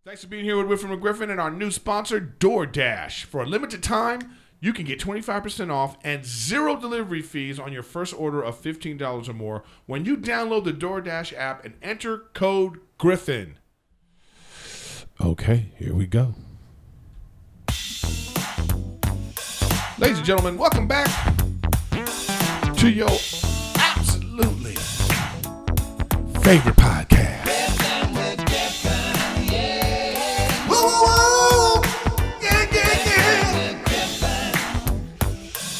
Thanks for being here with Riffin with Griffin and our new sponsor, DoorDash. For a limited time, you can get 25% off and 0 delivery fees on your first order of $15 or more when you download the DoorDash app and enter code Griffin. Okay, here we go. Ladies and gentlemen, welcome back to your absolutely favorite podcast.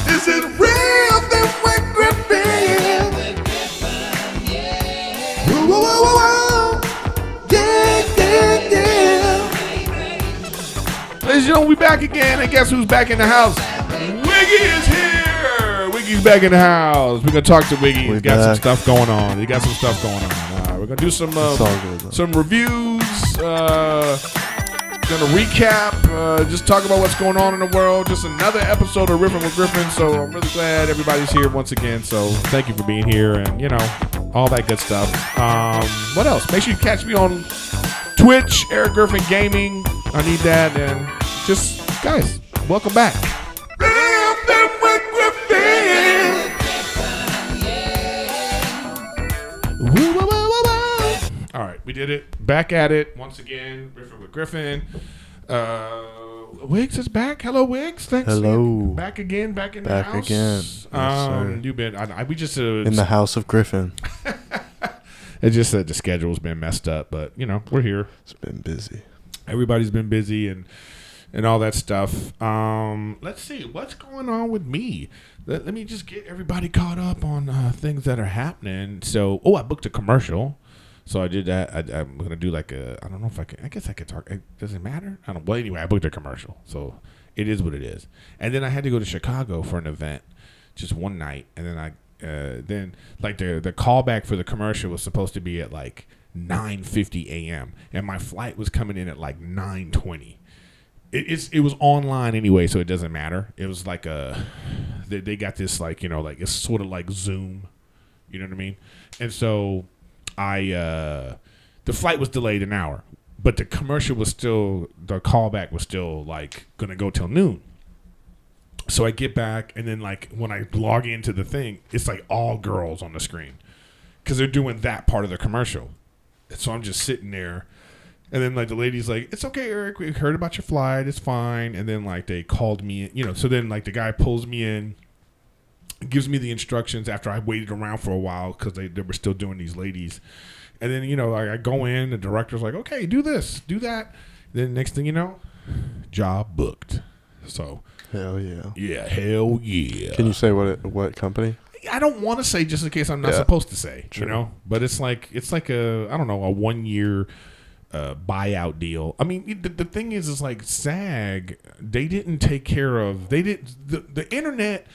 Is it real that we're Griffin? Whoa, whoa, whoa, whoa, whoa. Yeah, yeah, yeah. Ladies and gentlemen, we back again, and guess who's back in the house? Wiggy is here. Wiggy's back in the house. We're gonna talk to Wiggy. He's got some stuff going on. We're gonna do some reviews. Gonna recap, just talk about what's going on in the world. Just another episode of Riffin with Griffin. So I'm really glad everybody's here once again. So thank you for being here, and all that good stuff. What else? Make sure you catch me on Twitch, Erik Griffin Gaming. I need that, and just guys, welcome back. Riffin with Griffin. Woo, woo, woo, woo, woo. All right, we did it. Back at it once again. Riffin with Griffin. Wiggs is back. Hello, Wiggs. Thanks. Hello. Back again. Back in the house. Back again. Yes, you've been. We just in the house of Griffin. It's just that the schedule's been messed up, but we're here. It's been busy. Everybody's been busy and all that stuff. Let's see what's going on with me. Let me just get everybody caught up on things that are happening. So, I booked a commercial. So I did that. I'm going to do I don't know if I can, I guess I could talk. Does it matter? I don't. Well, anyway, I booked a commercial. So it is what it is. And then I had to go to Chicago for an event just one night. And then the callback for the commercial was supposed to be at 9:50 a.m. And my flight was coming in at 9:20. It was online anyway, so it doesn't matter. It was they got this it's sort of like Zoom. You know what I mean? And so the flight was delayed an hour, but the callback was still going to go till noon. So I get back, and then when I log into the thing, it's all girls on the screen because they're doing that part of the commercial. And so I'm just sitting there, and then the lady's like, "It's okay, Erik, we heard about your flight, it's fine." And then they called me, so then the guy pulls me in, gives me the instructions after I waited around for a while because they were still doing these ladies. And then, I go in, the director's like, "Okay, do this, do that." Then next thing you know, job booked. So. Hell yeah. Yeah, hell yeah. Can you say what company? I don't want to say just in case I'm not supposed to say, True. But it's like a, I don't know, a 1-year buyout deal. I mean, the thing is SAG, they didn't take care of, the internet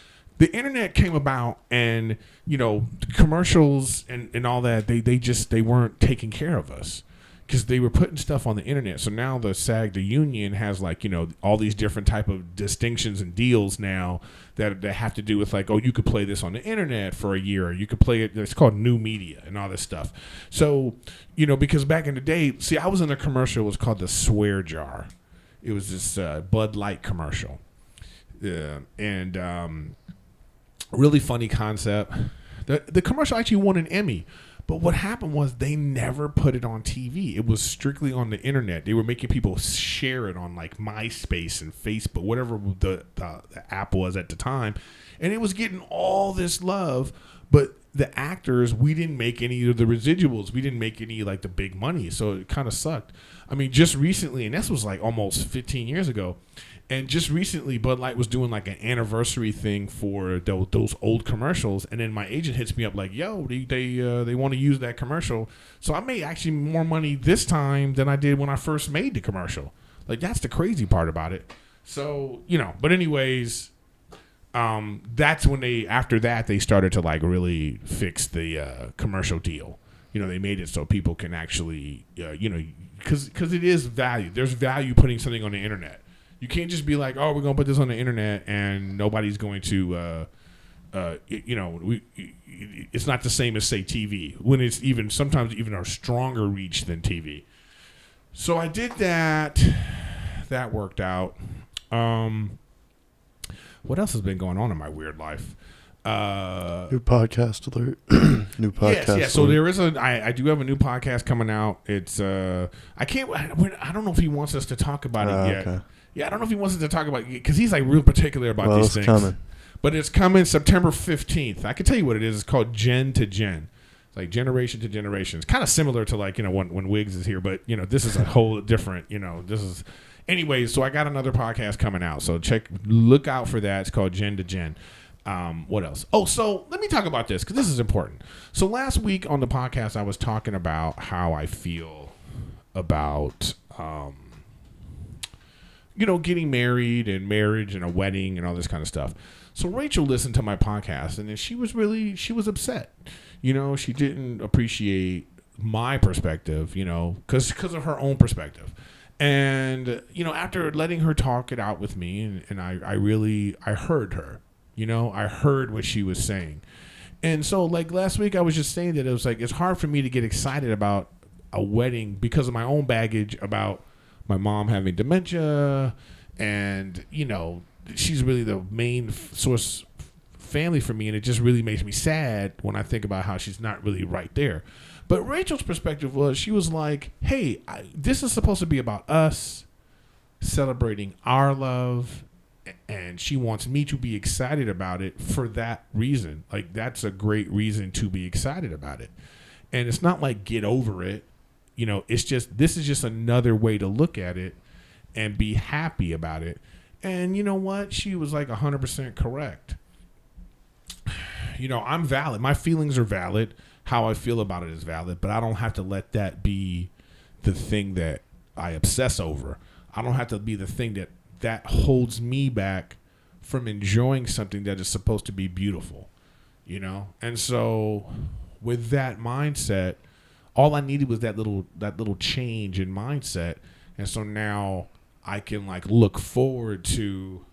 came about, and the commercials and all that, they weren't taking care of us because they were putting stuff on the internet. So now the SAG, the union, has all these different type of distinctions and deals now that have to do with you could play this on the internet for a year, or you could play it. It's called new media and all this stuff. So because back in the day, I was in a commercial. It was called the Swear Jar. It was this Bud Light commercial, and really funny concept. The commercial actually won an Emmy, but what happened was they never put it on TV. It was strictly on the internet. They were making people share it on MySpace and Facebook, whatever the app was at the time, and it was getting all this love. But the actors, we didn't make any of the residuals. We didn't make any the big money, so it kind of sucked. I mean, just recently, and this was almost 15 years ago. And just recently, Bud Light was doing an anniversary thing for those old commercials, and then my agent hits me up "Yo, they want to use that commercial." So I made actually more money this time than I did when I first made the commercial. That's the crazy part about it. So but anyways, that's when after that they started to really fix the commercial deal. They made it so people can actually because it is value. There's value putting something on the internet. You can't just be we're going to put this on the internet and nobody's going to, it's not the same as, say, TV, when it's sometimes even a stronger reach than TV. So I did that. That worked out. What else has been going on in my weird life? New podcast alert. New podcast. Yes. So there is I do have a new podcast coming out. It's I don't know if he wants us to talk about it yet. Okay. Yeah, I don't know if he wants us to talk about it because he's like real particular about these things. Coming. But it's coming September 15th. I can tell you what it is. It's called Gen to Gen. It's like generation to generation. It's kind of similar to like, when Wiggs is here, but this is a whole different, this is anyways. So I got another podcast coming out. So look out for that. It's called Gen to Gen. What else? Oh, so let me talk about this because this is important. So last week on the podcast, I was talking about how I feel about, getting married and marriage and a wedding and all this kind of stuff. So Rachel listened to my podcast and then she was upset. She didn't appreciate my perspective, because of her own perspective. And, after letting her talk it out with me and I heard her. I heard what she was saying. And so like last week I was just saying that it was like it's hard for me to get excited about a wedding because of my own baggage about my mom having dementia and she's really the main source family for me, and it just really makes me sad when I think about how she's not really right there. But Rachel's perspective was she was like, hey, this is supposed to be about us celebrating our love. And she wants me to be excited about it for that reason. Like, that's a great reason to be excited about it. And it's not like get over it. It's just, this is just another way to look at it and be happy about it. And you know what? She was like 100% correct. I'm valid. My feelings are valid. How I feel about it is valid. But I don't have to let that be the thing that I obsess over. I don't have to be the thing that holds me back from enjoying something that is supposed to be beautiful, And so with that mindset, all I needed was that little change in mindset. And so now I can like look forward to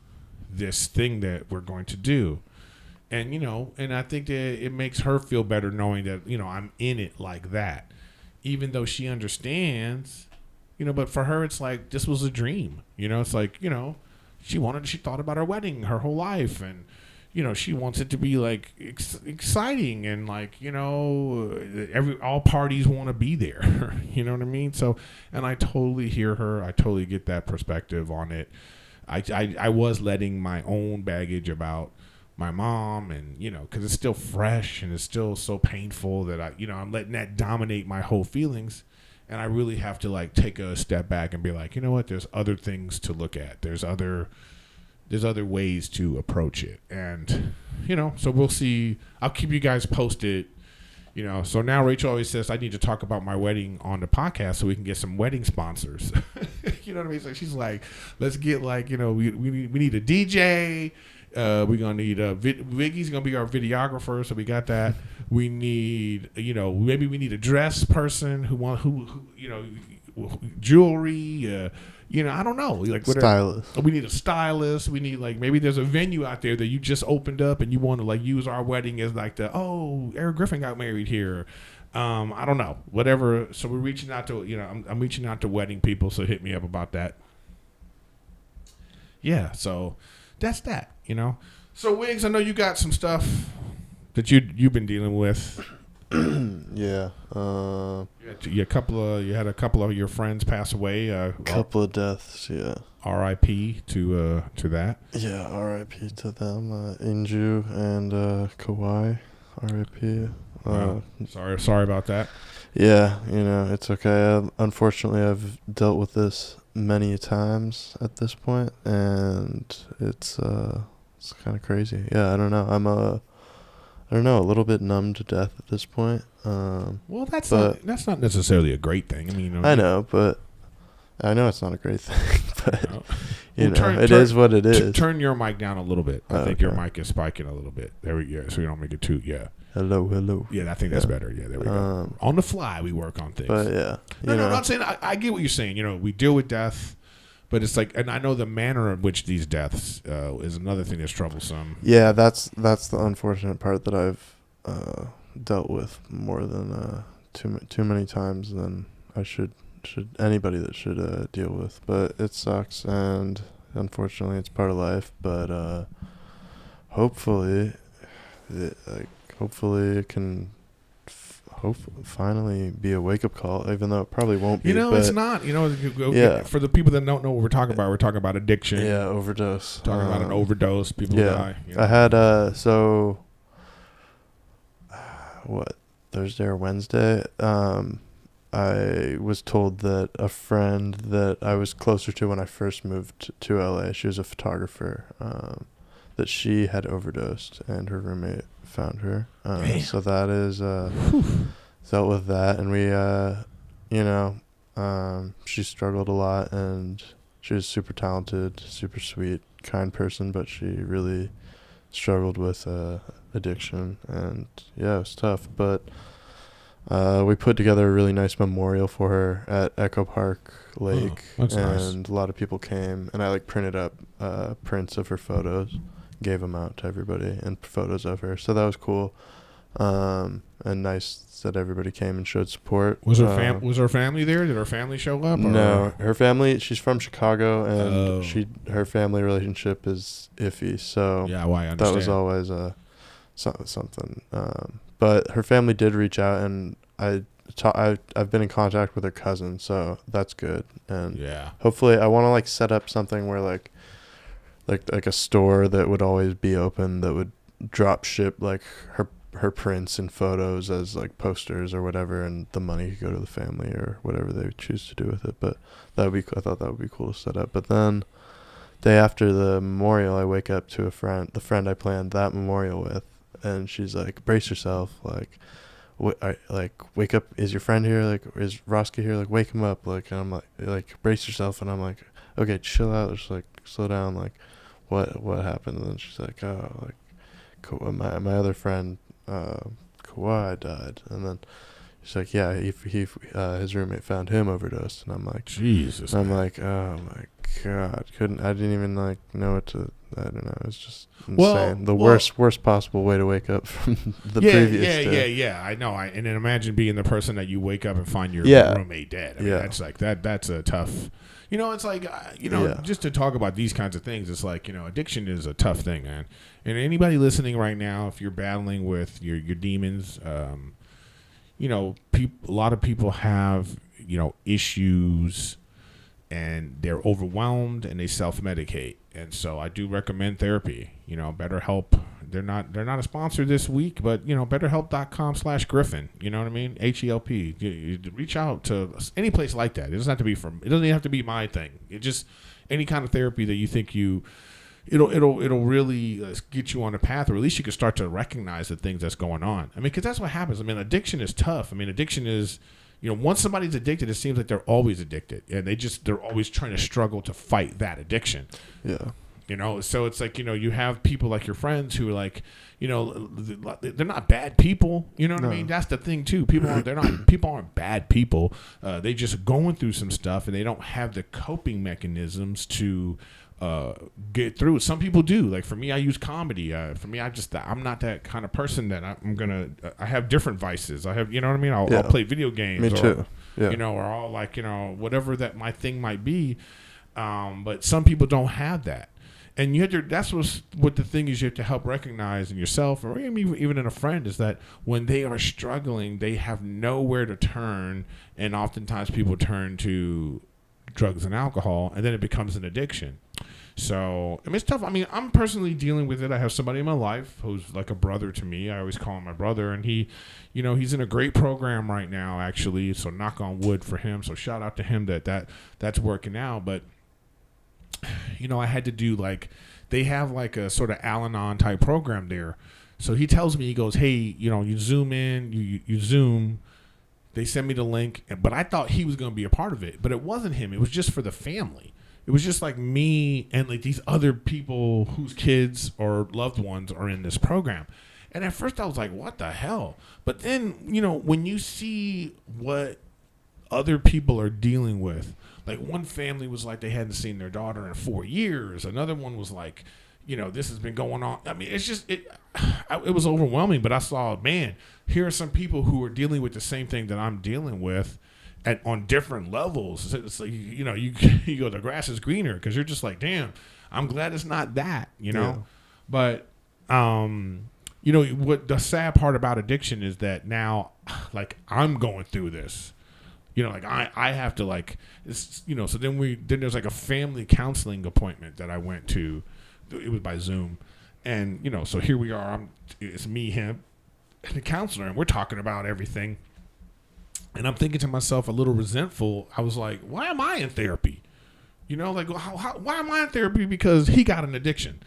this thing that we're going to do. And, and I think that it makes her feel better knowing that, I'm in it like that, even though she understands. But for her, it's like, this was a dream. It's like, she thought about her wedding her whole life. And, she wants it to be like exciting and like, all parties want to be there. You know what I mean? So, and I totally hear her. I totally get that perspective on it. I was letting my own baggage about my mom and, because it's still fresh and it's still so painful that I'm letting that dominate my whole feelings. And I really have to like take a step back and be like, you know what? There's other things to look at. There's other ways to approach it. And, so we'll see. I'll keep you guys posted. So now Rachel always says I need to talk about my wedding on the podcast so we can get some wedding sponsors. You know what I mean? So she's like, let's get like, we need a DJ. We're gonna need Wiggy's gonna be our videographer, so we got that. We need, maybe we need a dress person who jewelry. I don't know, like stylist. We need a stylist. We need like maybe there's a venue out there that you just opened up and you want to like use our wedding as like Erik Griffin got married here. I don't know, whatever. So we're reaching out to I'm reaching out to wedding people. So hit me up about that. Yeah, so that's that. So Wiggs, I know you got some stuff that you've been dealing with. Yeah. You had a couple of your friends pass away. Couple of deaths. Yeah. R.I.P. to that. Yeah. R.I.P. to them. Inju and Kawhi. R.I.P. Sorry about that. Yeah. It's okay. Unfortunately, I've dealt with this many times at this point, and it's kind of crazy. Yeah, I don't know. I'm a little bit numb to death at this point. Well, that's not necessarily a great thing. I mean, I know, but I know it's not a great thing. But it is what it is. Turn your mic down a little bit. I think your mic is spiking a little bit. There we go. So you don't make it too. Yeah. Hello. Yeah, I think that's better. Yeah, there we go. On the fly, we work on things. But yeah, no, I'm saying I get what you're saying. We deal with death. But it's like, and I know the manner in which these deaths is another thing that's troublesome. Yeah, that's the unfortunate part that I've dealt with more than too many times than I should anybody that should deal with. But it sucks, and unfortunately, it's part of life. But hopefully, hopefully it can finally be a wake up call, even though it probably won't be. It's not. For the people that don't know what we're talking about addiction. Yeah, overdose. Talking about an overdose, people die. I had Thursday or Wednesday. I was told that a friend that I was closer to when I first moved to LA, she was a photographer, that she had overdosed and her roommate found her. So that is dealt with that, and we she struggled a lot, and she was super talented, super sweet, kind person, but she really struggled with addiction, and it was tough. But we put together a really nice memorial for her at Echo Park Lake, that's and nice. a lot of people came, and I printed up prints of her photos, gave them out to everybody, and photos of her. So that was cool, and nice that everybody came and showed support. Was her family there? Did her family show up? No, her family. She's from Chicago, and her family relationship is iffy. So I understand. That was always something. But her family did reach out, and I've been in contact with her cousin, so that's good. And hopefully, I want to set up something where like a store that would always be open, that would drop ship her prints and photos as posters or whatever, and the money could go to the family or whatever they would choose to do with it. But I thought that would be cool to set up. But then day after the memorial, I wake up to the friend I planned that memorial with, and she's like, brace yourself, wake up, is your friend here, is Roski here, wake him up, and I'm like brace yourself, and I'm like, okay, chill out, just slow down, what happened? And then she's like, oh, my other friend Kawhi died, and then she's like, yeah, he his roommate found him overdosed, and I'm like, Jesus, I'm like, oh my God, I didn't even know what to. I don't know. It's just insane. Worst possible way to wake up from the previous day. Yeah. I know. And then imagine being the person that you wake up and find your roommate dead. I mean, that's that's a tough. It's just to talk about these kinds of things. It's addiction is a tough thing, man. And anybody listening right now, if you're battling with your demons, a lot of people have issues, and they're overwhelmed and they self-medicate. And so I do recommend therapy. BetterHelp, they're not a sponsor this week, but betterhelp.com/Griffin, you know what I mean? HELP. You reach out to any place like that. It doesn't have to be my thing. It just any kind of therapy that you think it'll really get you on a path, or at least you can start to recognize the things that's going on. I mean, because that's what happens. I mean, addiction is tough. I mean, addiction is, once somebody's addicted, it seems like they're always addicted, and they're always trying to struggle to fight that addiction. Yeah. So it's you have people like your friends who are they're not bad people. You know what I mean? That's the thing too. People aren't bad people. They just going through some stuff, and they don't have the coping mechanisms to get through it. Some people do. Like for me, I use comedy. For me, I'm not that kind of person that I have different vices. I have, you know what I mean? I'll play video games. Me too. Or I'll whatever that my thing might be. But some people don't have that. And that's what the thing is, you have to help recognize in yourself, or even in a friend, is that when they are struggling, they have nowhere to turn, and oftentimes people turn to drugs and alcohol, and then it becomes an addiction. So, it's tough. I mean, I'm personally dealing with it. I have somebody in my life who's like a brother to me. I always call him my brother, and he, he's in a great program right now, actually. So, knock on wood for him. So, shout out to him that's working out. But I had to do they have a sort of Al-Anon type program there. So he tells me, he goes, hey, you zoom in, you zoom. They send me the link, but I thought he was going to be a part of it, but it wasn't him. It was just for the family. It was just me and these other people whose kids or loved ones are in this program. And at first I was like, what the hell? But then, when you see what other people are dealing with, one family was they hadn't seen their daughter in 4 years. Another one was this has been going on. I mean, it's just, it was overwhelming, but I saw, man, here are some people who are dealing with the same thing that I'm dealing with, on different levels. It's like, you know, you go, the grass is greener, because you're just like, damn, I'm glad it's not that, you know. But you know, what the sad part about addiction is that now, like, I'm going through this. You know, like I have to, like, it's, you know, so then there's like a family counseling appointment that I went to. It was by Zoom. And, you know, so here we are. It's me, him, and the counselor, and we're talking about everything. And I'm thinking to myself, a little resentful. I was like, why am I in therapy? You know, like, why am I in therapy? Because he got an addiction.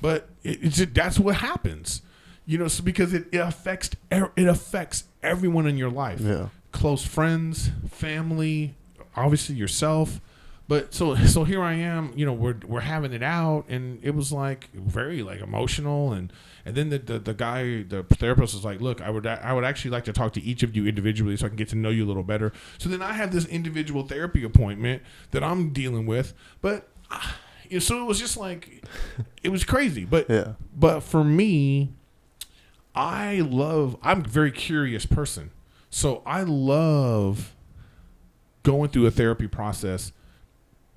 But that's what happens. You know, so because it affects everyone in your life. Yeah. Close friends, family, obviously yourself. But so here I am, you know, we're having it out, and it was like very like emotional, and then the guy, the therapist, was like, look, I would actually like to talk to each of you individually so I can get to know you a little better. So then I have this individual therapy appointment that I'm dealing with, but you know, so it was just like, it was crazy. But but for me, I'm a very curious person. So I love going through a therapy process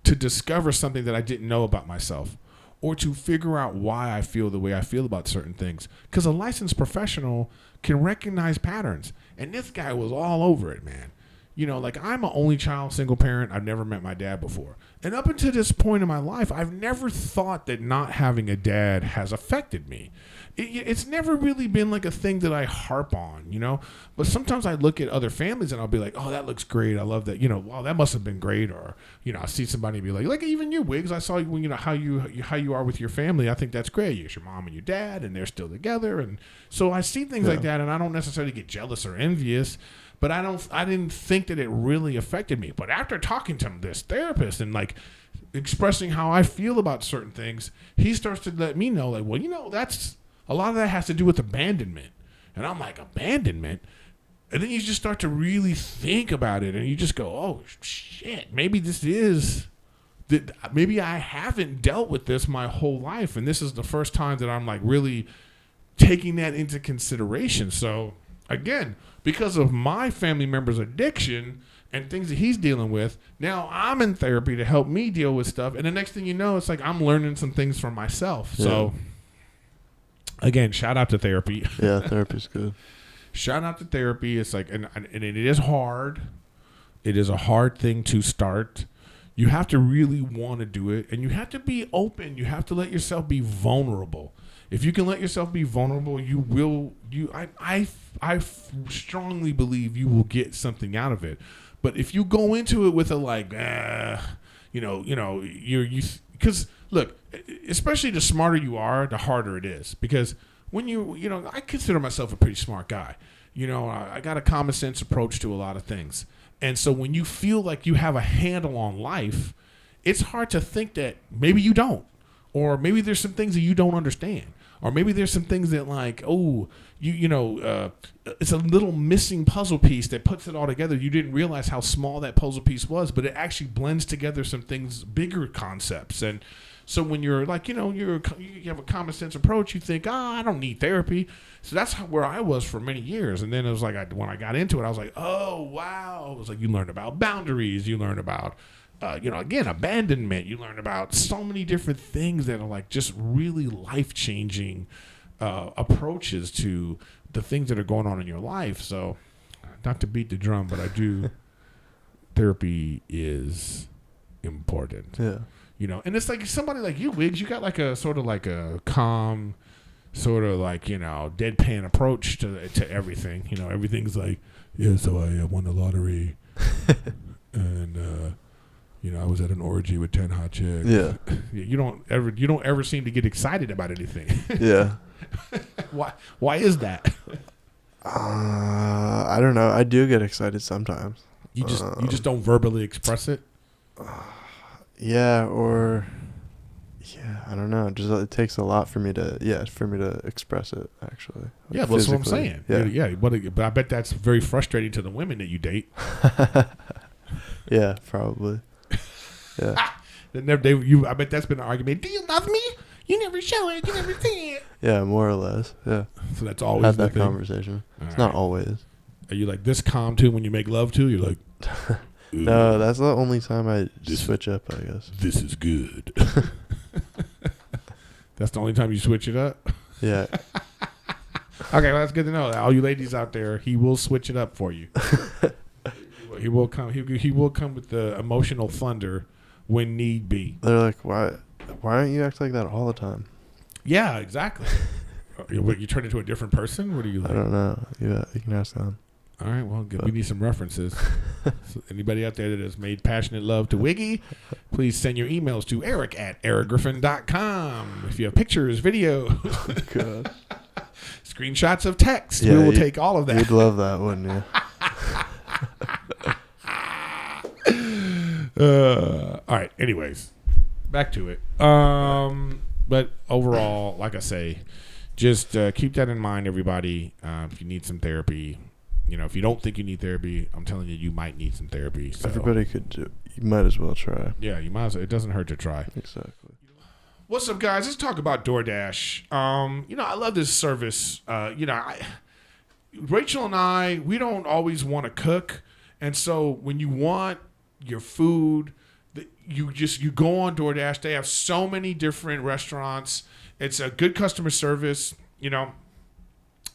to discover something that I didn't know about myself, or to figure out why I feel the way I feel about certain things. Because a licensed professional can recognize patterns. And this guy was all over it, man. You know, like, I'm an only child, single parent. I've never met my dad before. And up until this point in my life, I've never thought that not having a dad has affected me. It's never really been like a thing that I harp on, you know. But sometimes I look at other families and I'll be like, oh, that looks great. I love that. You know, wow, that must have been great. Or, you know, I see somebody be like even you, Wiggs, I saw you, you know, how you are with your family. I think that's great. It's your mom and your dad, and they're still together. And so I see things like that, and I don't necessarily get jealous or envious. But I didn't think that it really affected me. But after talking to this therapist and like expressing how I feel about certain things, he starts to let me know, like, well, you know, that's a lot of that has to do with abandonment. And I'm like, abandonment? And then you just start to really think about it, and you just go, oh shit, maybe maybe I haven't dealt with this my whole life, and this is the first time that I'm like really taking that into consideration. So again, because of my family member's addiction and things that he's dealing with, now I'm in therapy to help me deal with stuff. And the next thing you know, it's like I'm learning some things for myself. Yeah. So, again, shout out to therapy. Yeah, therapy's good. Shout out to therapy. It's like, and it is hard. It is a hard thing to start. You have to really want to do it, and you have to be open. You have to let yourself be vulnerable. If you can let yourself be vulnerable, you will. I strongly believe you will get something out of it. But if you go into it with a like, because look, especially the smarter you are, the harder it is. Because when I consider myself a pretty smart guy. You know, I got a common sense approach to a lot of things. And so when you feel like you have a handle on life, it's hard to think that maybe you don't. Or maybe there's some things that you don't understand. Or maybe there's some things that like, it's a little missing puzzle piece that puts it all together. You didn't realize how small that puzzle piece was, but it actually blends together some things, bigger concepts. And so when you're like, you have a common sense approach, you think, I don't need therapy. So that's where I was for many years. And then it was like, when I got into it, I was like, oh, wow. It was like, you learn about boundaries. You learn about, again, abandonment. You learn about so many different things that are like just really life-changing approaches to the things that are going on in your life. So not to beat the drum, but I do. Therapy is important. Yeah. And it's like somebody like you, Wiggs, you got like a sort of like a calm, sort of like, deadpan approach to everything. Everything's like, yeah, so I won the lottery. And, I was at an orgy with 10 hot chicks. Yeah. You don't ever seem to get excited about anything. Yeah. Why is that? I don't know. I do get excited sometimes. You just don't verbally express it? Yeah, I don't know. Just it takes a lot for me to express it, actually. Like yeah, that's what I'm saying. Yeah. But I bet that's very frustrating to the women that you date. Yeah, probably. Yeah. I bet that's been an argument. Do you love me? You never show it. You never see it. Yeah, more or less. Yeah. So that's always have that conversation. It's not always. Are you like this calm too when you make love too? You're like, No, that's the only time I switch up, I guess. This is good. That's the only time you switch it up? Yeah. Okay, well, that's good to know. All you ladies out there, he will switch it up for you. He will come. He will come with the emotional thunder when need be. They're like, why don't you act like that all the time? Yeah, exactly. You turn into a different person? What are you like? I don't know. Yeah, you can ask them. All right, well, we need some references. So anybody out there that has made passionate love to Wiggy, please send your emails to eric@ericgriffin.com. If you have pictures, video, God. screenshots of text, we will take all of that. You'd love that, wouldn't you? All right, anyways, back to it. But overall, like I say, just keep that in mind, everybody. If you need some therapy, if you don't think you need therapy, I'm telling you, you might need some therapy. So. Everybody could do. You might as well try. Yeah, you might as well. It doesn't hurt to try. Exactly. What's up, guys? Let's talk about DoorDash. I love this service. Rachel and I, we don't always want to cook, and so when you want your food, you go on DoorDash. They have so many different restaurants. It's a good customer service.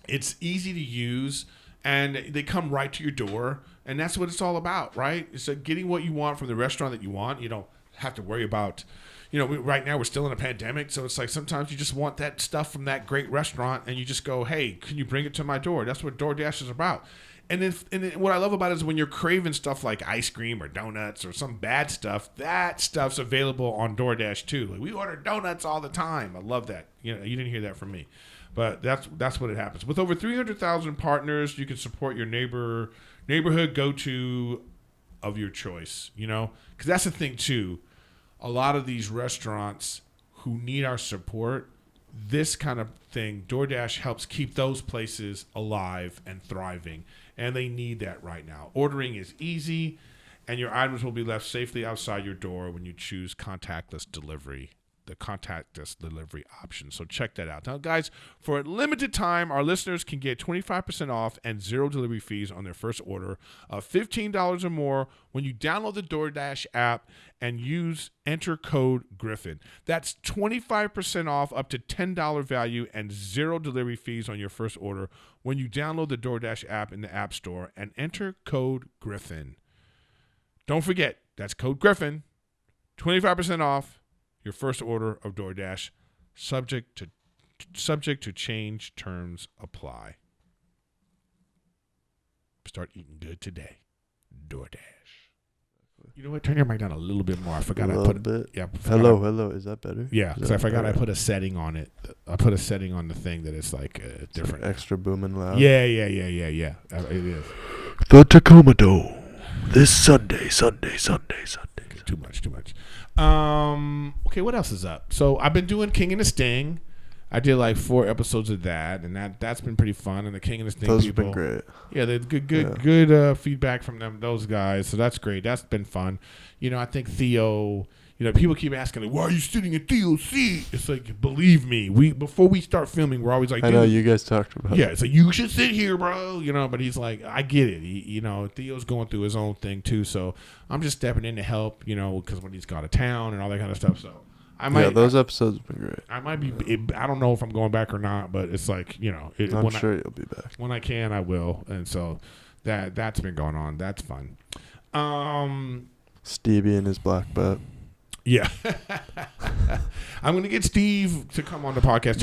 It's easy to use. And they come right to your door, and that's what it's all about, right? It's getting what you want from the restaurant that you want. You don't have to worry about, right now we're still in a pandemic, so it's like sometimes you just want that stuff from that great restaurant, and you just go, hey, can you bring it to my door? That's what DoorDash is about. And then what I love about it is when you're craving stuff like ice cream or donuts or some bad stuff, that stuff's available on DoorDash too. Like, we order donuts all the time. I love that. You didn't hear that from me. But that's what it happens. With over 300,000 partners, you can support your neighborhood go-to of your choice, Because that's the thing, too. A lot of these restaurants who need our support, this kind of thing, DoorDash helps keep those places alive and thriving. And they need that right now. Ordering is easy, and your items will be left safely outside your door when you choose contactless delivery. The contactless delivery option. So check that out. Now, guys, for a limited time, our listeners can get 25% off and 0 delivery fees on their first order of $15 or more when you download the DoorDash app and enter code Griffin. That's 25% off up to $10 value and 0 delivery fees on your first order when you download the DoorDash app in the App Store and enter code Griffin. Don't forget, that's code Griffin, 25% off your first order of DoorDash, subject to change, terms apply. Start eating good today. DoorDash. You know what? Turn your mic down a little bit more. I forgot I put it. Yeah. Hello. Is that better? Yeah, because I forgot I put a setting on it. I put a setting on the thing that it's like different. Like extra booming loud. Yeah. It is. The Tacoma Dome. This Sunday. Too much. Okay, what else is up? So I've been doing King and the Sting. I did like 4 episodes of that, and that's been pretty fun. And the King and the Sting those people, have been great. Yeah, they good feedback from those guys. So that's great. That's been fun. I think Theo. People keep asking, like, why are you sitting in Theo's seat? It's like, believe me, before we start filming, we're always like, I know you guys talked about. Yeah, it's like, you should sit here, bro. But he's like, I get it. Theo's going through his own thing too, so I'm just stepping in to help. Because when he's got out of town and all that kind of stuff. So those episodes have been great. I might be. I don't know if I'm going back or not, but it's like, I'm sure you'll be back. When I can, I will, and so that's been going on. That's fun. Stevie and his black butt. Yeah. I'm going to get Steve to come on the podcast.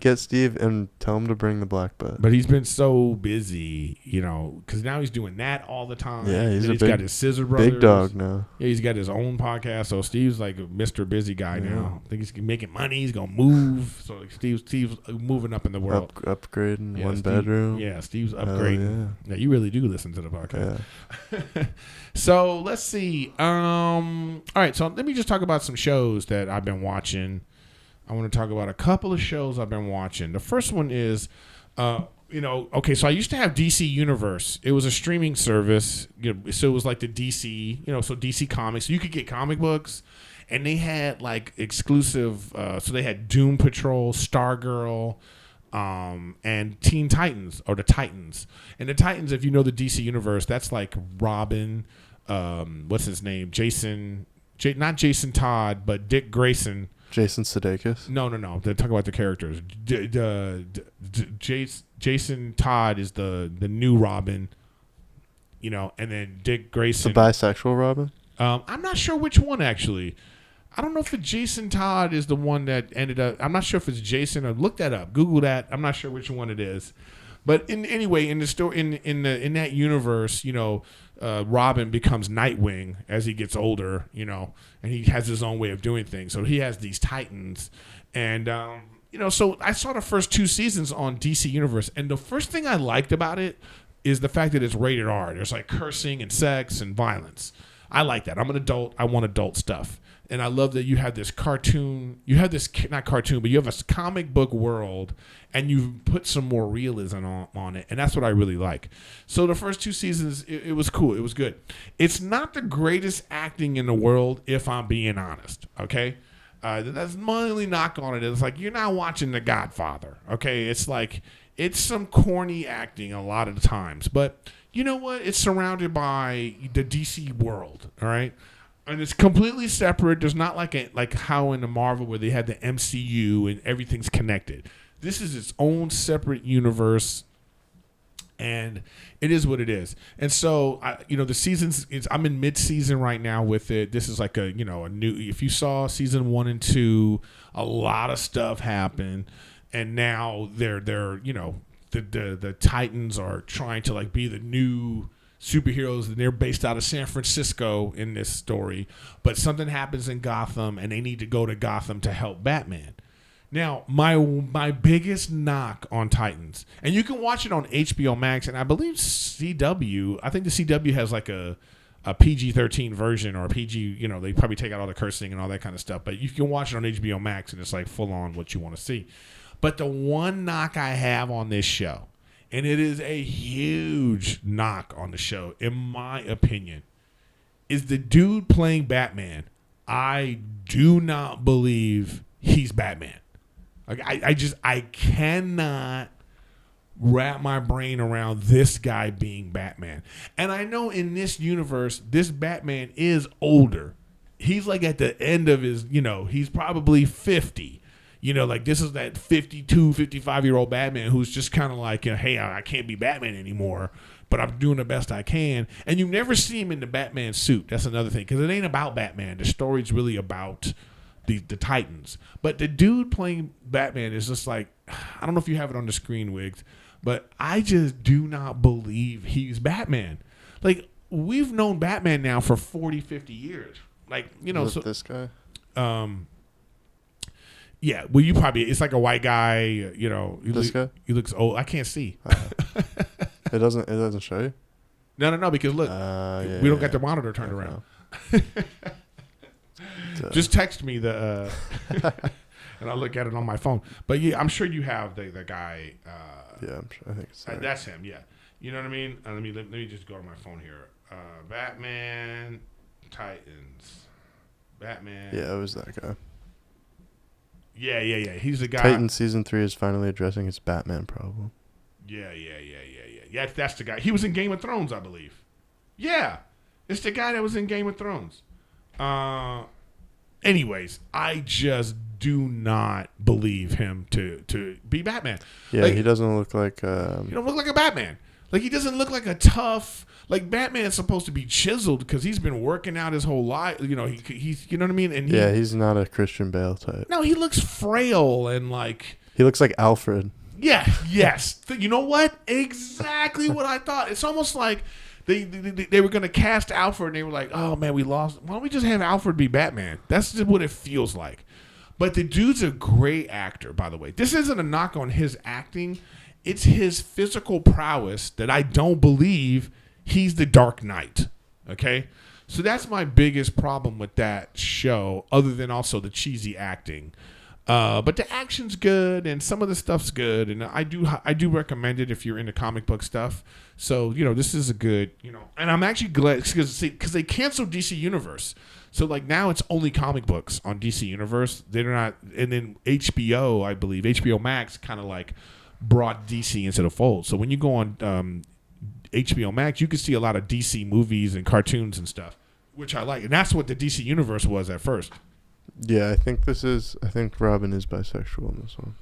Get Steve and tell him to bring the black butt. But he's been so busy, because now he's doing that all the time. Yeah, he's got his Scissor Brothers. Big dog now. Yeah, he's got his own podcast. So Steve's like a Mr. Busy guy now. I think he's making money. He's going to move. So Steve's moving up in the world. Upgrading one bedroom. Yeah, Steve's upgrading. Yeah, you really do listen to the podcast. Yeah. So let's see. All right, so let me just talk about some shows that I've been watching. I want to talk about a couple of shows I've been watching. The first one is, so I used to have DC Universe. It was a streaming service. So it was like the DC, so DC Comics. So you could get comic books, and they had like exclusive. So they had Doom Patrol, Stargirl, and Teen Titans, or the Titans. And the Titans, if you know the DC Universe, that's like Robin, what's his name? Not Jason Todd, but Dick Grayson. Jason Sudeikis? No. They're talking about the characters. Jason Todd is the new Robin, and then Dick Grayson. The bisexual Robin? I'm not sure which one, actually. I don't know if it's Jason Todd is the one that ended up. I'm not sure if it's Jason or look that up. Google that. I'm not sure which one it is. But anyway, in the story, in that universe, Robin becomes Nightwing as he gets older, and he has his own way of doing things. So he has these Titans, and so I saw the first 2 seasons on DC Universe, and the first thing I liked about it is the fact that it's rated R. There's like cursing and sex and violence. I like that. I'm an adult. I want adult stuff. And I love that you have this cartoon. You have this, not cartoon, but you have a comic book world, and you've put some more realism on it. And that's what I really like. So the first 2 seasons, it was cool. It was good. It's not the greatest acting in the world, if I'm being honest. Okay? That's my only knock on it. It's like, you're not watching The Godfather. Okay? It's like, it's some corny acting a lot of the times. But you know what? It's surrounded by the DC world. All right? And it's completely separate. There's not like how in the Marvel where they had the MCU and everything's connected. This is its own separate universe, and it is what it is. And so, the seasons. I'm in mid-season right now with it. This is like a new. If you saw season 1 and 2, a lot of stuff happened, and now they're the Titans are trying to like be the new superheroes, and they're based out of San Francisco in this story, but something happens in Gotham and they need to go to Gotham to help Batman. Now, my biggest knock on Titans, and you can watch it on HBO Max, and I believe CW, I think the CW has like a PG-13 version or a PG, they probably take out all the cursing and all that kind of stuff, but you can watch it on HBO Max and it's like full on what you want to see. But the one knock I have on this show, and it is a huge knock on the show, in my opinion, is the dude playing Batman. I do not believe he's Batman. Like I cannot wrap my brain around this guy being Batman. And I know in this universe, this Batman is older. He's like at the end of his, he's probably 50. Like this is that 52, 55-year-old Batman who's just kind of like, hey, I can't be Batman anymore, but I'm doing the best I can. And you never see him in the Batman suit. That's another thing, because it ain't about Batman. The story's really about the Titans. But the dude playing Batman is just like, I don't know if you have it on the screen, Wiggs, but I just do not believe he's Batman. Like, we've known Batman now for 40, 50 years. Like, so this guy? Yeah, well, it's like a white guy, This guy? He looks old. I can't see. It doesn't show you? No, because look, we don't got the monitor turned around. Just text me and I'll look at it on my phone. But yeah, I'm sure you have the guy. Yeah, I'm sure. I think it's that's him. Yeah, you know what I mean. Let me just go to my phone here. Batman, Titans, Batman. Yeah, it was that guy. Yeah. He's the guy. Titans season 3 is finally addressing its Batman problem. Yeah. That's the guy. He was in Game of Thrones, I believe. Yeah, it's the guy that was in Game of Thrones. Anyways, I just do not believe him to be Batman. Yeah, he doesn't look like. He don't look like a Batman. Like, he doesn't look like a tough. Like, Batman's supposed to be chiseled because he's been working out his whole life. He's you know what I mean. And he's not a Christian Bale type. No, he looks frail and like. He looks like Alfred. Yeah. Yes. You know what? Exactly what I thought. It's almost like. They were going to cast Alfred, and they were like, oh, man, we lost. Why don't we just have Alfred be Batman? That's just what it feels like. But the dude's a great actor, by the way. This isn't a knock on his acting. It's his physical prowess that I don't believe he's the Dark Knight, okay? So that's my biggest problem with that show, other than also the cheesy acting. But the action's good, and some of the stuff's good, and I do recommend it if you're into comic book stuff. So this is a good and I'm actually glad because they canceled DC Universe, so like now it's only comic books on DC Universe. They're not, and then HBO, I believe HBO Max kind of like brought DC into the fold. So when you go on HBO Max, you can see a lot of DC movies and cartoons and stuff, which I like. And that's what the DC universe was at first. Yeah, I think Robin is bisexual in this one.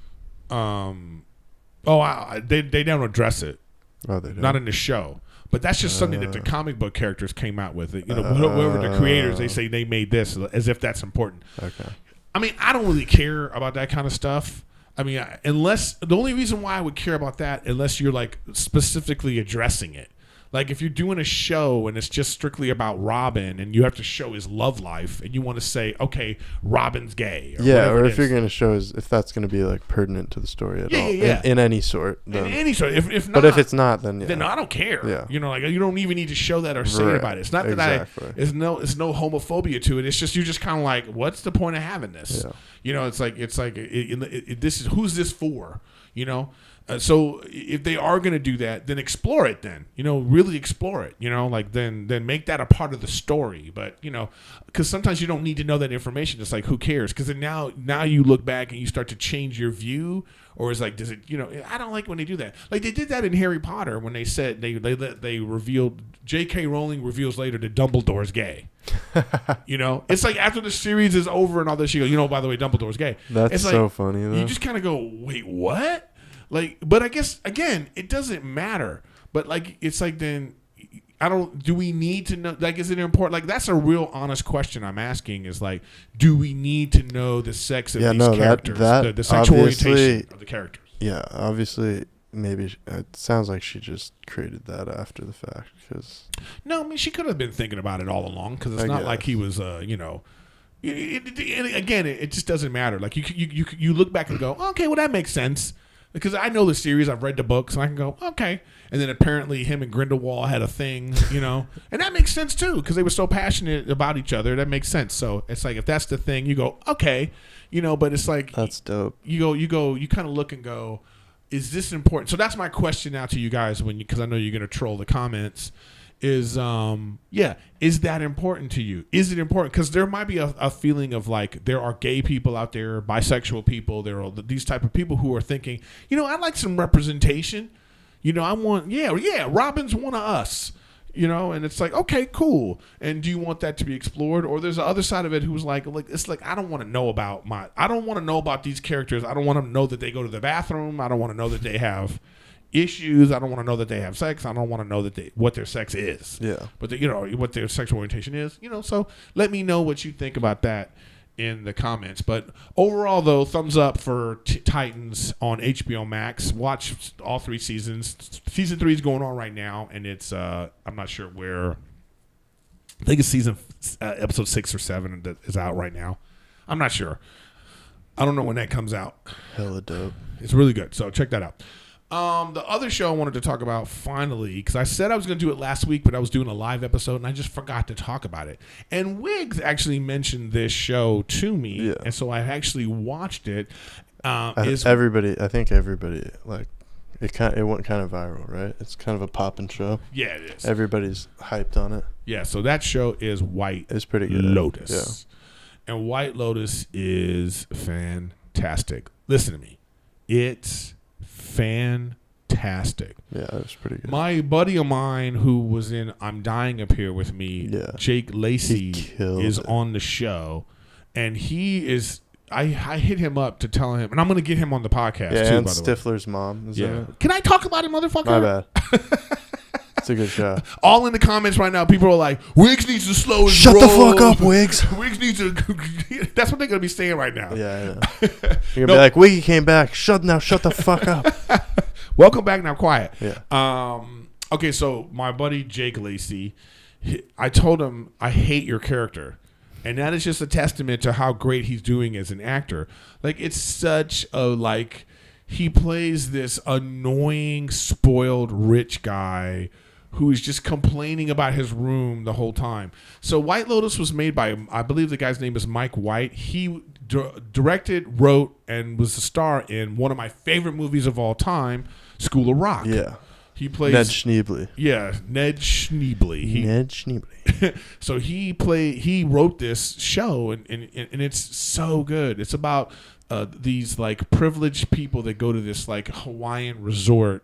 They don't address it. Oh, they don't. Not in the show. But that's just something that the comic book characters came out with. Whoever the creators, they say they made this as if that's important. Okay. I mean, I don't really care about that kind of stuff. I mean, unless the only reason why I would care about that, unless you're like specifically addressing it. Like if you're doing a show and it's just strictly about Robin and you have to show his love life and you want to say, okay, Robin's gay. Or if you're going to show if that's going to be like pertinent to the story at all. Yeah. In any sort. Then. In any sort. If not, but if it's not, then yeah. Then I don't care. Yeah. Like you don't even need to show that or say about it. It's not that it's no homophobia to it. It's just you're just kind of like, what's the point of having this? Yeah. It's like this is who's this for? So if they are going to do that, then explore it. Then really explore it. Then make that a part of the story. But because sometimes you don't need to know that information. It's like who cares? Because then now you look back and you start to change your view. Or it's like, does it? I don't like when they do that. Like they did that in Harry Potter when they said they revealed J.K. Rowling reveals later that Dumbledore's gay. It's like after the series is over and all this, she goes, by the way, Dumbledore's gay. That's it's like, so funny. Though. You just kind of go, wait, what? Like, but I guess again, it doesn't matter. But like, it's like then, do we need to know? Like, is it important? Like, that's a real honest question I'm asking. Is like, do we need to know the sex of these characters, the sexual orientation of the characters? Yeah, obviously, maybe it sounds like she just created that after the fact. No, I mean she could have been thinking about it all along because it's not like he was, It just doesn't matter. Like you look back and go, okay, well that makes sense. Because I know the series, I've read the books, and I can go, okay. And then apparently him and Grindelwald had a thing, and that makes sense too, because they were so passionate about each other. That makes sense. So it's like if that's the thing, you go, okay, but it's like that's dope. You kind of look and go, is this important? So that's my question now to you guys, because I know you're gonna troll the comments. Is that important to you? Is it important? Because there might be a feeling of like there are gay people out there, bisexual people, there are these type of people who are thinking, I'd like some representation. I want, Robin's one of us, and it's like, okay, cool. And do you want that to be explored? Or there's the other side of it who's like it's like I don't want to know about these characters. I don't want to know that they go to the bathroom. I don't want to know that they have issues. I don't want to know that they have sex. I don't want to know that what their sex is. Yeah. But what their sexual orientation is. So let me know what you think about that in the comments. But overall, though, thumbs up for Titans on HBO Max. Watch all 3 seasons. Season 3 is going on right now, and it's I'm not sure where. I think it's episode 6 or 7 that is out right now. I'm not sure. I don't know when that comes out. Hella dope. It's really good. So check that out. The other show I wanted to talk about finally, because I said I was going to do it last week, but I was doing a live episode and I just forgot to talk about it. And Wiggs actually mentioned this show to me, and so I actually watched it. I think everybody like it went kind of viral, right? It's kind of a poppin' show. Yeah, it is. Everybody's hyped on it. Yeah, so that show is White It's pretty good. Lotus. Yeah. And White Lotus is fantastic. Listen to me. It's fantastic. Yeah, it was pretty good. My buddy of mine who was in I'm Dying Up Here with me, Jake Lacy, is on the show, and he is. I hit him up to tell him, and I'm going to get him on the podcast too. And by the way. Stifler's mom. Can I talk about it, motherfucker? My bad. It's a good show. All in the comments right now, people are like, Wiggs needs to slow his Shut roll. the fuck up, Wiggs. Wiggs needs to. That's what they're going to be saying right now. Yeah, I know. You're going to be like, Wiggy came back. Shut the fuck up. Welcome back, now quiet. Yeah. Okay, so my buddy Jake Lacy, I told him, I hate your character. And that is just a testament to how great he's doing as an actor. Like, it's such a, he plays this annoying, spoiled, rich guy who is just complaining about his room the whole time. So White Lotus was made by, I believe the guy's name is Mike White. He directed, wrote, and was the star in one of my favorite movies of all time, School of Rock. Yeah. He plays Ned Schneebly. Yeah, Ned Schneebly. Ned Schneebly. So he wrote this show, and it's so good. It's about these like privileged people that go to this like Hawaiian resort,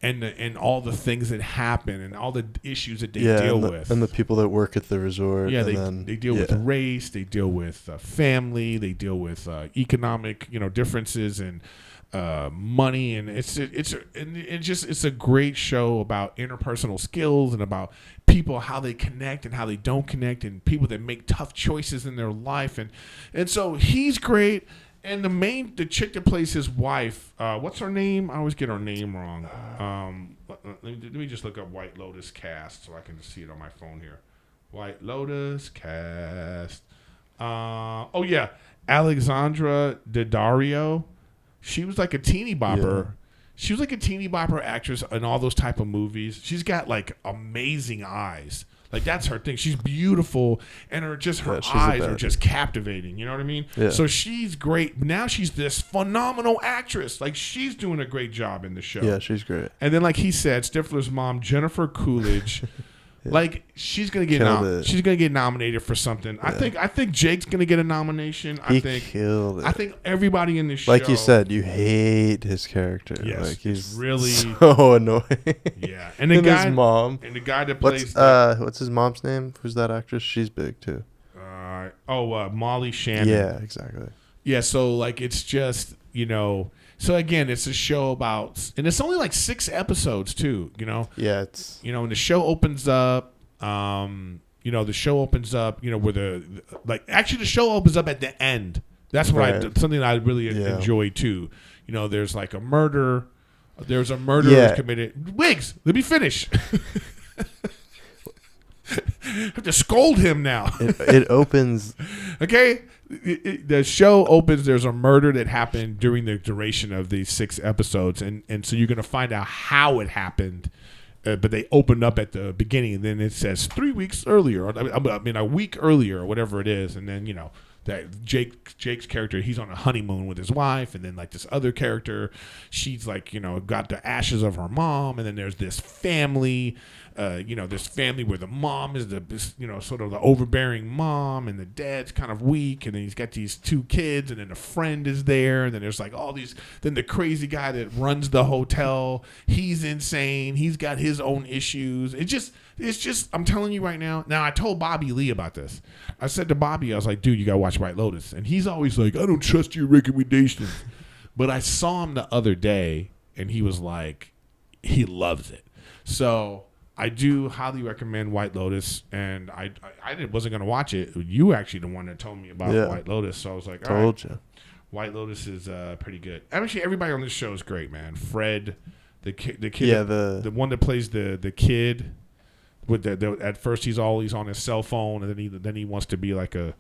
and all the things that happen and all the issues that they deal with, and the people that work at the resort. Yeah, and they deal with race, they deal with family, they deal with economic differences and money, and it's a great show about interpersonal skills and about people, how they connect and how they don't connect, and people that make tough choices in their life, and so he's great. And the chick that plays his wife, what's her name? I always get her name wrong. Let me just look up White Lotus cast so I can see it on my phone here. White Lotus cast. Oh yeah, Alexandra D'addario. She was like a teeny bopper. Yeah. She was like a teeny bopper actress in all those type of movies. She's got like amazing eyes. Like that's her thing. She's beautiful, and her eyes are just captivating. You know what I mean? Yeah. So she's great. Now she's this phenomenal actress. Like she's doing a great job in the show. Yeah, she's great. And then, like he said, Stifler's mom, Jennifer Coolidge. Yeah. Like she's gonna get nominated for something. Yeah. I think Jake's gonna get a nomination. He killed it. I think everybody in this show, like you said, you hate his character. Yes, like he's really so annoying. Yeah, and the guy, his mom, and the guy that plays what's his mom's name? Who's that actress? She's big too. Molly Shannon. Yeah, exactly. Yeah, so like it's just So again, it's a show about, and it's only like 6 episodes too. Yeah, it's and the show opens up. The show opens up. Where actually the show opens up at the end. That's what something that I really enjoy too. There's like a murder. There's a murder committed. Wiggs, let me finish. I have to scold him now. It opens. Okay. The show opens. There's a murder that happened during the duration of these 6 episodes, and so you're gonna find out how it happened. But they opened up at the beginning, and then it says 3 weeks earlier. I mean, a week earlier, or whatever it is, and then that Jake's character, he's on a honeymoon with his wife, and then like this other character, she's like got the ashes of her mom, and then there's this family. This family where the mom is sort of the overbearing mom, and the dad's kind of weak, and then he's got these 2 kids, and then a friend is there, and then there's like all these. Then the crazy guy that runs the hotel, he's insane. He's got his own issues. It's just. I'm telling you right now. Now I told Bobby Lee about this. I said to Bobby, I was like, dude, you gotta watch White Lotus, and he's always like, I don't trust your recommendations. But I saw him the other day, and he was like, he loves it. So. I do highly recommend White Lotus, and I wasn't going to watch it. You actually the one that told me about White Lotus, so I was like, all right. You. White Lotus is pretty good. Actually, everybody on this show is great, man. Fred, the kid, the one that plays the kid. With at first he's always on his cell phone, and then he wants to be like a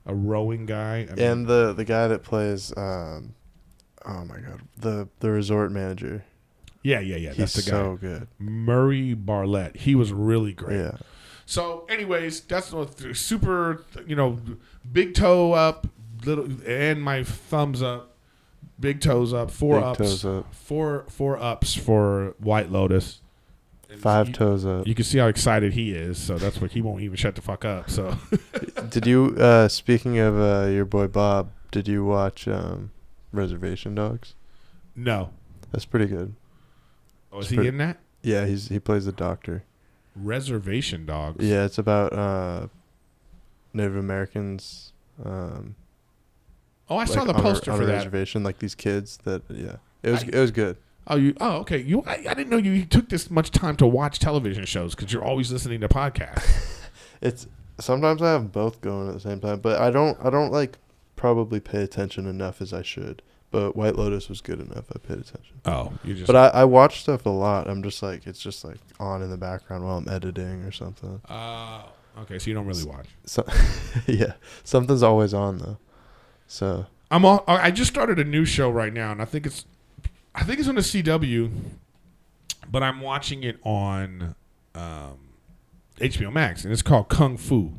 rowing guy. And the guy that plays, oh my god, the resort manager. Yeah. That's the guy. So good. Murray Bartlett. He was really great. Yeah. So, anyways, that's super. Big toe up, and my thumbs up. Big toes up. 4 big ups. Toes up. Four ups for White Lotus. And 5 toes up. You can see how excited he is. So that's what he won't even shut the fuck up. So. Did you? Speaking of your boy Bob, did you watch Reservation Dogs? No. That's pretty good. Oh, is he in that? Yeah, he plays the doctor. Reservation Dogs. Yeah, it's about Native Americans. I saw the poster for that. Reservation, like these kids that. Yeah, it was good. Okay. I didn't know you took this much time to watch television shows because you're always listening to podcasts. It's sometimes I have both going at the same time, but I don't like probably pay attention enough as I should. But White Lotus was good enough. I paid attention. Oh, you just. But I watch stuff a lot. I'm just like it's just like on in the background while I'm editing or something. Okay. So you don't really watch. So, yeah, something's always on though. So I just started a new show right now, and I think it's on the CW, but I'm watching it on HBO Max, and it's called Kung Fu.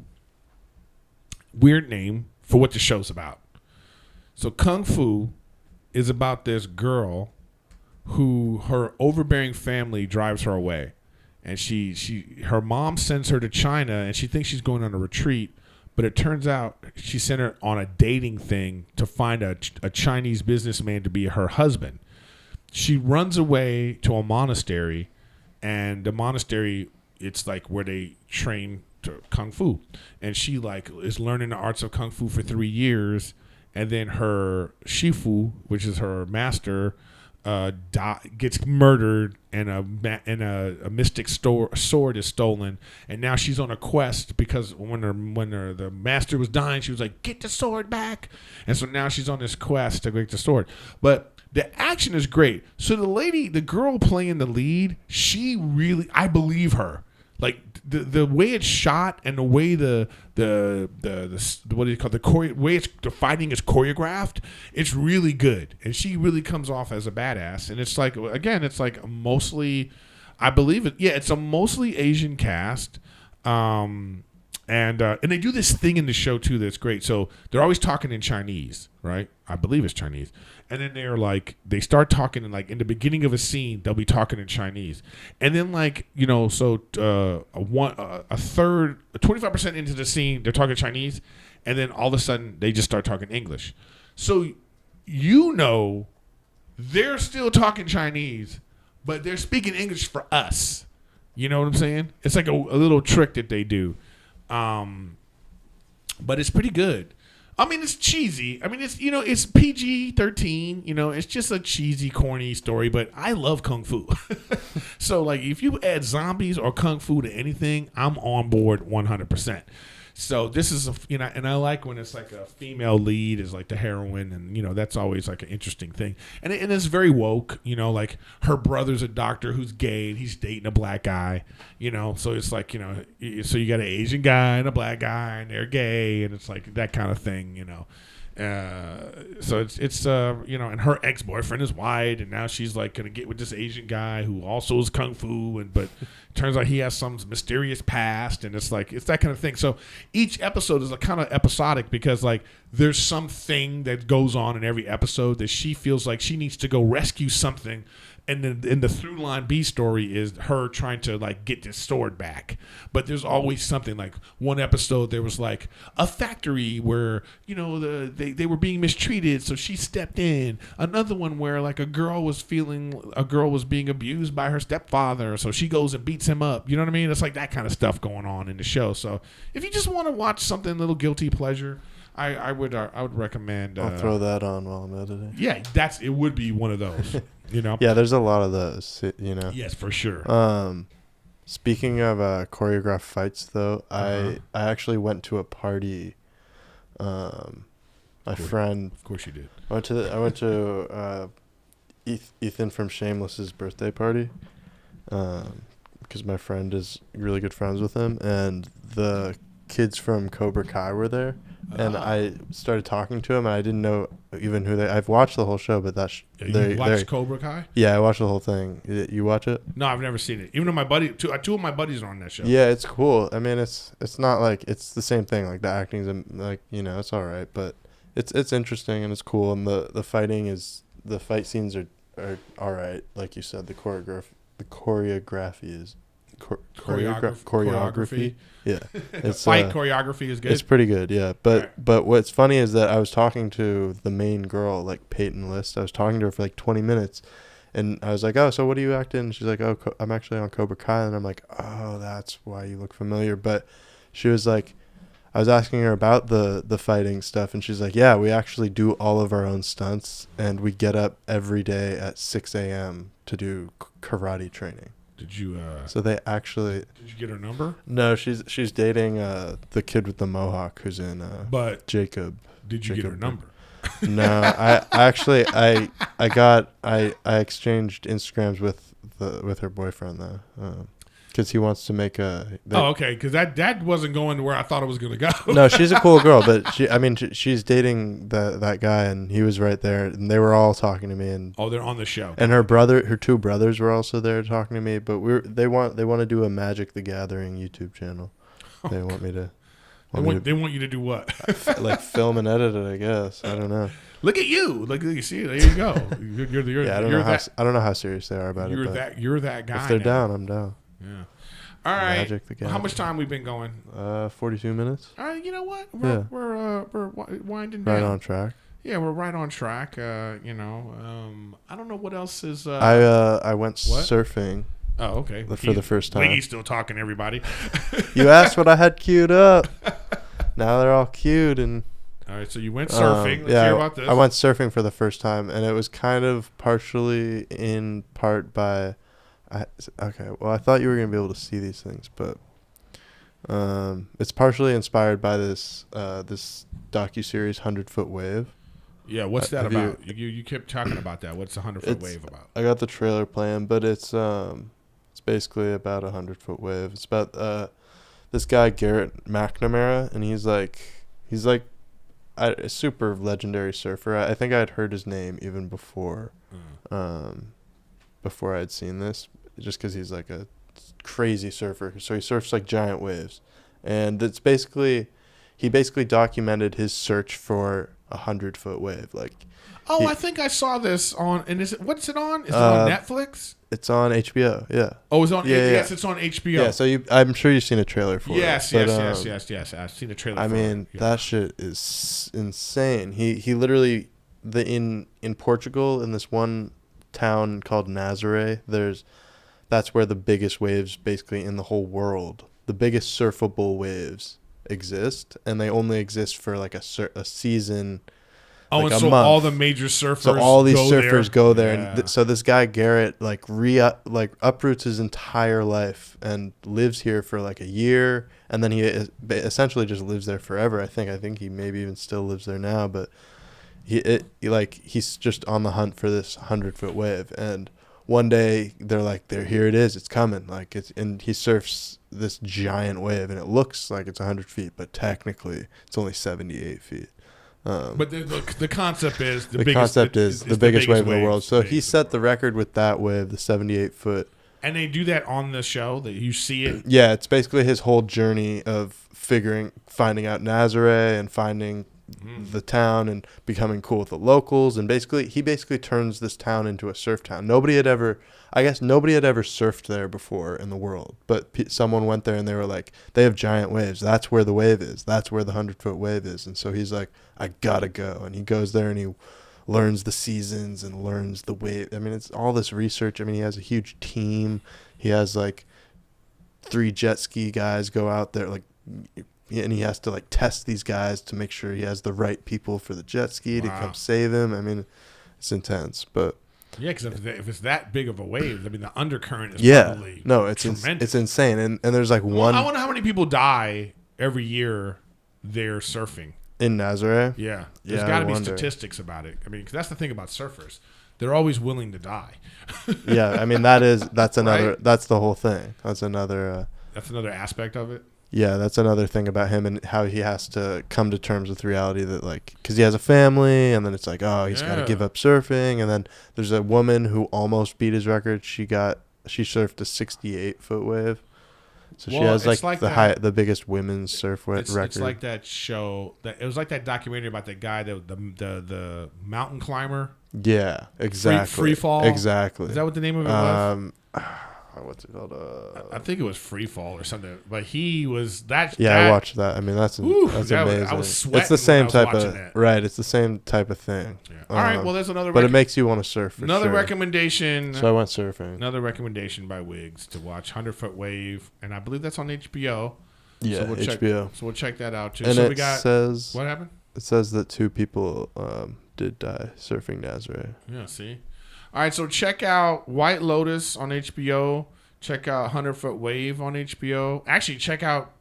Weird name for what the show's about. So Kung Fu is about this girl who her overbearing family drives her away. and her mom sends her to China, and she thinks she's going on a retreat, but it turns out she sent her on a dating thing to find a Chinese businessman to be her husband. She runs away to a monastery, and the monastery, it's like where they train to kung fu, and she like is learning the arts of kung fu for 3 years, and then her shifu, which is her master, gets murdered, and a mystic sword is stolen, and now she's on a quest because when the master was dying, she was like, get the sword back, and so now she's on this quest to get the sword. But the action is great. So the girl playing the lead, I believe her. Like the way it's shot and the way the what do you call the way the fighting is choreographed, it's really good, and she really comes off as a badass. And it's like, again, it's like mostly, I believe it. Yeah, it's a mostly Asian cast. And they do this thing in the show too that's great. So they're always talking in Chinese, right? I believe it's Chinese. And then they start talking in the beginning of a scene, they'll be talking in Chinese. And then 25% into the scene, they're talking Chinese. And then all of a sudden they just start talking English. So, they're still talking Chinese, but they're speaking English for us. You know what I'm saying? It's like a little trick that they do. But it's pretty good. I mean, it's cheesy. I mean, it's PG-13. It's just a cheesy, corny story. But I love kung fu. So, if you add zombies or kung fu to anything, I'm on board 100%. So this is and I like when it's like a female lead is like the heroine, and that's always like an interesting thing. And it's very woke. Like her brother's a doctor who's gay, and he's dating a black guy. So it's like so you got an Asian guy and a black guy, and they're gay, and it's like that kind of thing. So it's and her ex-boyfriend is white, and now she's like gonna get with this Asian guy who also is kung fu, but turns out he has some mysterious past, and it's that kind of thing. So each episode is a kind of episodic because there's something that goes on in every episode that she feels like she needs to go rescue something. And then in the through line B story is her trying to get this sword back. But there's always something. Like one episode there was a factory where they were being mistreated, so she stepped in. Another one where a girl was being abused by her stepfather, so she goes and beats him up. You know what I mean? It's like that kind of stuff going on in the show. So if you just want to watch something a little guilty pleasure, I would recommend. I'll throw that on while I'm editing. Yeah, it would be one of those. Yeah, there's a lot of those. Yes, for sure. Speaking of choreographed fights, though, I actually went to a party. My friend. Of course, you did. I went to Ethan from Shameless's birthday party. Because my friend is really good friends with him, and the kids from Cobra Kai were there. And I started talking to him, and I didn't know even who I've watched the whole show, but you watched Cobra Kai? Yeah, I watched the whole thing. You watch it? No, I've never seen it. Even though my buddy, two of my buddies are on that show. Yeah, it's cool. I mean, it's not it's the same thing. The acting's it's all right, but it's interesting and it's cool, and the fight scenes are all right. Like you said, the choreography is. Choreography. Yeah. It's fight choreography is good. It's pretty good, yeah. But what's funny is that I was talking to the main girl, Peyton List. I was talking to her for 20 minutes, and I was like, "Oh, so what do you act in?" And she's like, "Oh, I'm actually on Cobra Kai." And I'm like, "Oh, that's why you look familiar." But she was like, I was asking her about the fighting stuff, and she's like, "Yeah, we actually do all of our own stunts, and we get up every day at 6 a.m. to do karate training." Did you? So they actually. Did you get her number? No, she's dating the kid with the mohawk who's in. But Jacob. Did you get her number? No, I actually I exchanged Instagrams with her boyfriend though, because he wants to make a. Okay, because that wasn't going to where I thought it was going to go. No, she's a cool girl, but she's dating that guy, and he was right there, and they were all talking to me, and they're on the show. And her two brothers were also there talking to me, but they want to do a Magic the Gathering YouTube channel. They want me to. They want you to do what? Film and edit it, I guess. I don't know. Look at you! Look, you see, there you go. You're I don't know how serious they are about it. You're that guy. If they're down, I'm down. Yeah. All right. Magic the Gathering. How much time we been going? 42 minutes. All right. You know what? Yeah. We're winding down. Right on track. Yeah, we're right on track. I don't know what else is. I went surfing. Oh, okay. For the first time. Wiggy's still talking, everybody. You asked what I had queued up. Now they're all queued and. All right, so you went surfing. Let's yeah, hear about this. I went surfing for the first time, and it was kind of partially in part by. Okay, well, I thought you were gonna be able to see these things, but it's partially inspired by this docuseries 100-Foot Wave. Yeah, what's that about? You kept talking about that. What's the 100-Foot Wave about? I got the trailer playing, but it's basically about a 100-foot wave. It's about this guy Garrett McNamara, and he's like a super legendary surfer. I think I had heard his name even before I had seen this, just because he's like a crazy surfer. So he surfs like giant waves, and he basically documented his search for a 100-foot wave. I think I saw this on. And what's it on? Is it on Netflix? It's on HBO. Yeah. Oh, it's on. Yeah, yes, it's on HBO. Yeah. So I'm sure you've seen a trailer for it. Yes. I've seen a trailer. That shit is insane. He literally in Portugal, in this one town called Nazaré, that's where the biggest waves basically in the whole world, the biggest surfable waves exist, and they only exist for like a season. Oh, like and so month. All the major surfers. So all these surfers go there, and so this guy Garrett uproots his entire life and lives here for like a year, and then he essentially just lives there forever. I think he maybe even still lives there now, but he's just on the hunt for this 100-foot wave, and one day they're like, here it is, it's coming, and he surfs this giant wave, and it looks like it's 100 feet, but technically it's only 78 feet. But the concept is the biggest wave in the world. So he set the record with that wave, the 78-foot. And they do that on the show, that you see it. Yeah, it's basically his whole journey of finding out Nazaré and finding the town and becoming cool with the locals, and he basically turns this town into a surf town. Nobody had ever surfed there before in the world, but someone went there and they were like, they have giant waves. That's where the wave is. That's where the 100-foot wave is. And so he's like, I gotta go. And he goes there and he learns the seasons and learns the wave. I mean, it's all this research. I mean, he has a huge team. He has like 3 jet ski guys go out there, and he has to test these guys to make sure he has the right people for the jet ski to come save him. I mean, it's intense, but yeah, because if it's that big of a wave, I mean, the undercurrent is probably tremendous. It's insane, and there's one. I wonder how many people die every year there surfing in Nazaré. Yeah, there's got to be statistics about it. I mean, 'cause that's the thing about surfers; they're always willing to die. Yeah, I mean that's another right? That's the whole thing. That's another aspect of it. Yeah, that's another thing about him and how he has to come to terms with reality that because he has a family, and then it's he's got to give up surfing, and then there's a woman who almost beat his record. She surfed a 68-foot wave, so she has the biggest women's surf record. It's like that show it was like that documentary about that guy, the mountain climber. Yeah, exactly. Free fall. Exactly. Is that what the name of it was? What's it called? I think it was Free Fall or something. But he was that. Yeah, I watched that. I mean, that's amazing. I was sweating. It's the same type of right. It's the same type of thing. Yeah. All right. Well, there's another. But it makes you want to surf. Another recommendation. So I went surfing. Another recommendation by Wiggs to watch 100-Foot Wave, and I believe that's on HBO. Yeah, so HBO. So we'll check that out too. And so it says what happened? It says that 2 people did die surfing Nazaré. Yeah. See. All right. So check out White Lotus on HBO. Check out 100-Foot Wave on HBO. Actually, check out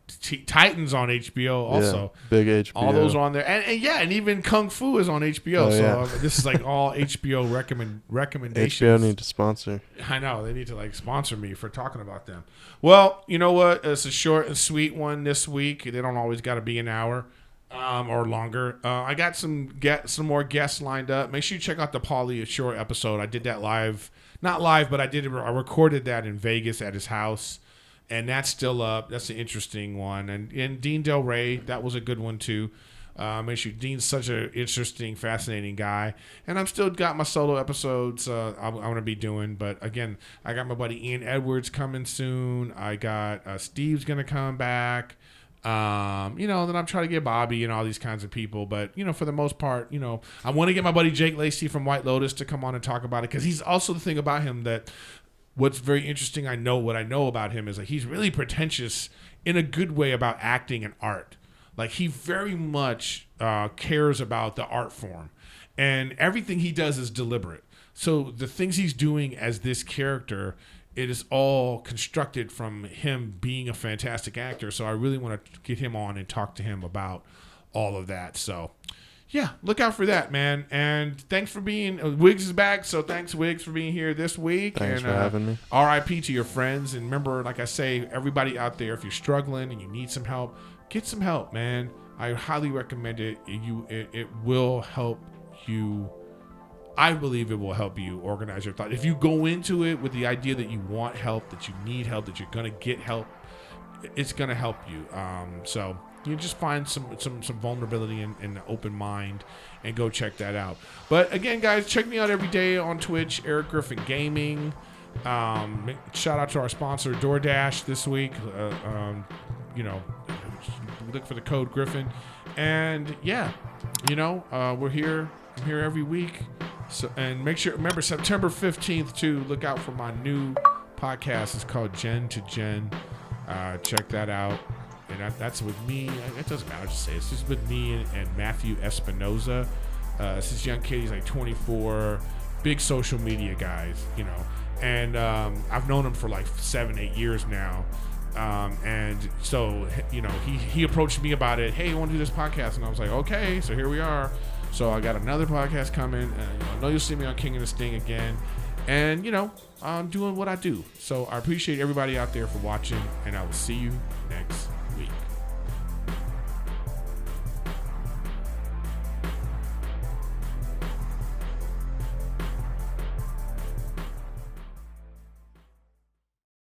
Titans on HBO also. Yeah, big HBO. All those are on there. And even Kung Fu is on HBO. This is all HBO recommendations. HBO need to sponsor. I know. They need to sponsor me for talking about them. Well, you know what? It's a short and sweet one this week. They don't always got to be an hour or longer. I got some more guests lined up. Make sure you check out the Paulie Shore episode. I did that live. Not live, but I recorded that in Vegas at his house, and that's still up. That's an interesting one. And Dean Del Rey, that was a good one too. Make sure Dean's such an interesting, fascinating guy. And I'm still got my solo episodes I'm going to be doing. But again, I got my buddy Ian Edwards coming soon. I got Steve's going to come back. Then I'm trying to get Bobby and all these kinds of people. But, for the most part, I want to get my buddy Jake Lacy from White Lotus to come on and talk about it. Because he's also the thing about him that what's very interesting, what I know about him is that he's really pretentious in a good way about acting and art. Like, he very much cares about the art form. And everything he does is deliberate. So the things he's doing as this character, it is all constructed from him being a fantastic actor. So I really want to get him on and talk to him about all of that. So, yeah, look out for that, man. And thanks for being... Wiggs is back, so thanks, Wiggs, for being here this week. Thanks for having me. R.I.P. to your friends. And remember, like I say, everybody out there, if you're struggling and you need some help, get some help, man. I highly recommend it. It will help you. I believe it will help you organize your thoughts. If you go into it with the idea that you want help, that you need help, that you're going to get help, it's going to help you. So you just find some vulnerability and an open mind and go check that out. But again, guys, check me out every day on Twitch, Erik Griffin Gaming. Shout out to our sponsor, DoorDash, this week. Look for the code Griffin. And yeah, we're here. I'm here every week. So, and remember September 15th too. Look out for my new podcast. It's called Gen to Gen. Check that out. And that's with me. It doesn't matter to say. It's just with me and Matthew Espinoza. This is young kid. He's like 24. Big social media guys, And I've known him for like 7-8 years now. And so, he approached me about it. Hey, you want to do this podcast? And I was like, okay, so here we are. So I got another podcast coming. I know you'll see me on King and the Sting again. And, I'm doing what I do. So I appreciate everybody out there for watching. And I will see you next week.